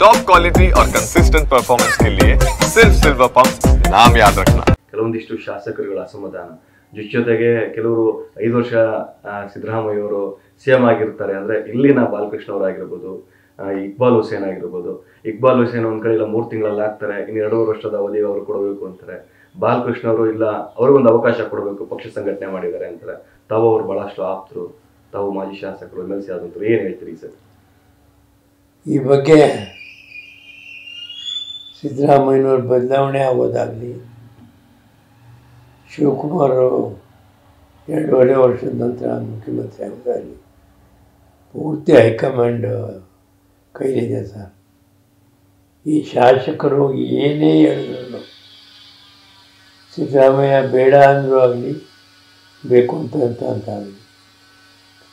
Top quality और consistent performance के लिए सिर्फ सिल्वर पंप नाम याद रखना। ಕೆಲವೊಂದಿಷ್ಟು ಶಾಸಕರುಗಳ ಅಸಮಾಧಾನ ಜೊತೆಗೆ ಕೆಲವರು 5 ವರ್ಷ ಸಿದ್ದರಾಮಯ್ಯ ಅವರು ಸಿಎಂ ಆಗಿರ್ತಾರೆ ಅಂದ್ರೆ ಇಲ್ಲಿನ ಬಾಲಕೃಷ್ಣ ಅವರಾಗಿರ್ಬೋದು, ಇಕ್ಬಾಲ್ ಹುಸೇನ್ ಆಗಿರ್ಬೋದು. ಇಕ್ಬಾಲ್ ಹುಸೇನ್ ಒಂದ್ ಕಡೆ ಇಲ್ಲ 3 ತಿಂಗಳಲ್ಲಿ ಆಗ್ತಾರೆ, ಇನ್ನು 2 ವರ್ಷದ ಅವಧಿ ಅವರು ಕೊಡಬೇಕು ಅಂತಾರೆ. ಬಾಲಕೃಷ್ಣ ಅವರು ಇಲ್ಲ ಅವ್ರಿಗೊಂದು ಅವಕಾಶ ಕೊಡಬೇಕು, ಪಕ್ಷ ಸಂಘಟನೆ ಮಾಡಿದ್ದಾರೆ ಅಂತಾರೆ. ತಾವು ಅವರು ಬಹಳಷ್ಟು ಆಪ್ತರು, ತಾವು ಮಾಜಿ ಶಾಸಕರು, MLC ಆದಂತರು, ಏನ್ ಹೇಳ್ತೀರಿ ಸರ್ ಈ ಬಗ್ಗೆ? ಸಿದ್ದರಾಮಯ್ಯನವ್ರ ಬದಲಾವಣೆ ಆಗೋದಾಗಲಿ, ಶಿವಕುಮಾರ್ 2.5 ವರ್ಷದ ನಂತರ ಮುಖ್ಯಮಂತ್ರಿ ಆಗೋದಾಗಲಿ ಪೂರ್ತಿ ಹೈಕಮಾಂಡ್ ಕೈಲಿದೆ ಸರ್. ಈ ಶಾಸಕರು ಏನೇ ಹೇಳಿದ್ರು, ಸಿದ್ದರಾಮಯ್ಯ ಬೇಡ ಅಂದರೂ ಆಗಲಿ, ಬೇಕು ಅಂತಾಗಲಿ,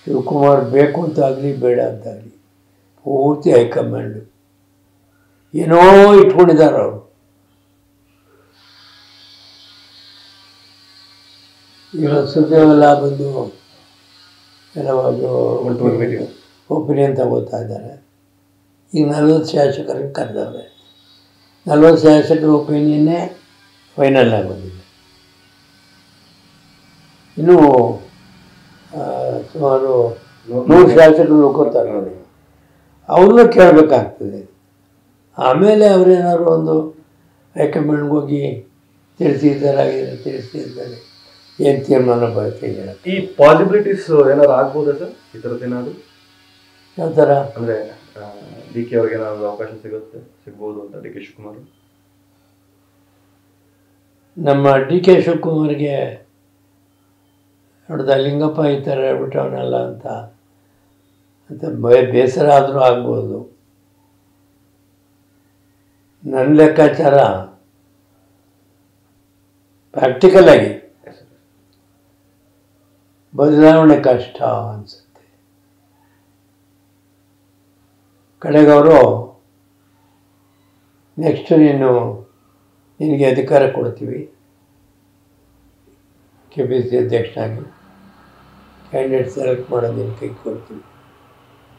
ಶಿವಕುಮಾರ್ ಬೇಕು ಅಂತಾಗಲಿ, ಬೇಡ ಅಂತಾಗಲಿ, ಪೂರ್ತಿ ಹೈಕಮಾಂಡು ಏನೋ ಇಟ್ಕೊಂಡಿದ್ದಾರೆ ಅವರು. ಈಗ ಸುದ್ದಿಯೆಲ್ಲ ಬಂದು ಕೆಲವಾದ್ರು ಒಪಿನಿಯನ್ ತಗೋತಾ ಇದ್ದಾರೆ. ಈಗ 40 ಶಾಸಕರಿಗೆ ಕರೆದವ್ರೆ. 40 ಶಾಸಕರ ಒಪಿನಿಯನ್ನೇ ಫೈನಲ್ ಆಗಿ ಬಂದಿದೆ. ಇನ್ನೂ ಸುಮಾರು 100 ಶಾಸಕರು ಉಳ್ಕೋತಾರೆ ನೋಡಿ, ಅವ್ರನ್ನೂ ಕೇಳಬೇಕಾಗ್ತದೆ. ಆಮೇಲೆ ಅವರೇನಾದ್ರು ಒಂದು ಹೈಕಮಾಂಡ್ಗೆ ಹೋಗಿ ತಿಳಿಸಿದ್ದಾರೆ, ಏನು ತೀರ್ಮಾನ ಬರುತ್ತೆ ಹೇಳಕ್ಕೆ. ಈ ಪಾಸಿಬಿಲಿಟೀಸ್ ಏನಾದ್ರು ಆಗ್ಬೋದಾ ಸರ್? ಈ ಥರದ್ದು ಏನಾದ್ರು ಯಾವ ಥರ ಅಂದರೆ DK ಅವ್ರಿಗೆ ಏನಾದ್ರು ಅವಕಾಶ ಸಿಗ್ಬೋದು ಅಂತ? DK ಶಿವಕುಮಾರ್, ನಮ್ಮ DK ಶಿವಕುಮಾರ್ಗೆ ನೋಡ್ದ ಲಿಂಗಪ್ಪ ಈ ಥರ ಹೇಳ್ಬಿಟ್ಟವನಲ್ಲ ಅಂತ ಬೇಸರ ಆದರೂ ಆಗ್ಬೋದು. ನನ್ನ ಲೆಕ್ಕಾಚಾರ ಪ್ರಾಕ್ಟಿಕಲ್ ಆಗಿ ಬದಲಾವಣೆ ಕಷ್ಟ ಅನಿಸುತ್ತೆ. ಕಡೆಗವರು ನೆಕ್ಸ್ಟ್ ನಿನಗೆ ಅಧಿಕಾರ ಕೊಡ್ತೀವಿ, KPCC ಅಧ್ಯಕ್ಷನಾಗಿ ಕ್ಯಾಂಡಿಡೇಟ್ ಸೆಲೆಕ್ಟ್ ಮಾಡೋದನ್ನು ಕೈ ಕೊಡ್ತೀವಿ,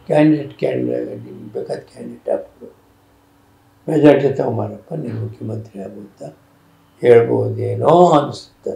ಕ್ಯಾಂಡಿಡೇಟ್ ನಿಮ್ಗೆ ಬೇಕಾದ ಕ್ಯಾಂಡಿಡೇಟ್ ಹಾಕ್ಬಿಡು, ಮೆಜಾರಿಟಿ ತಗೊಂಬಾರಪ್ಪ, ನೀನು ಮುಖ್ಯಮಂತ್ರಿ ಆಗುತ್ತಾ ಹೇಳ್ಬೋದೇನೋ ಅನಿಸುತ್ತೆ.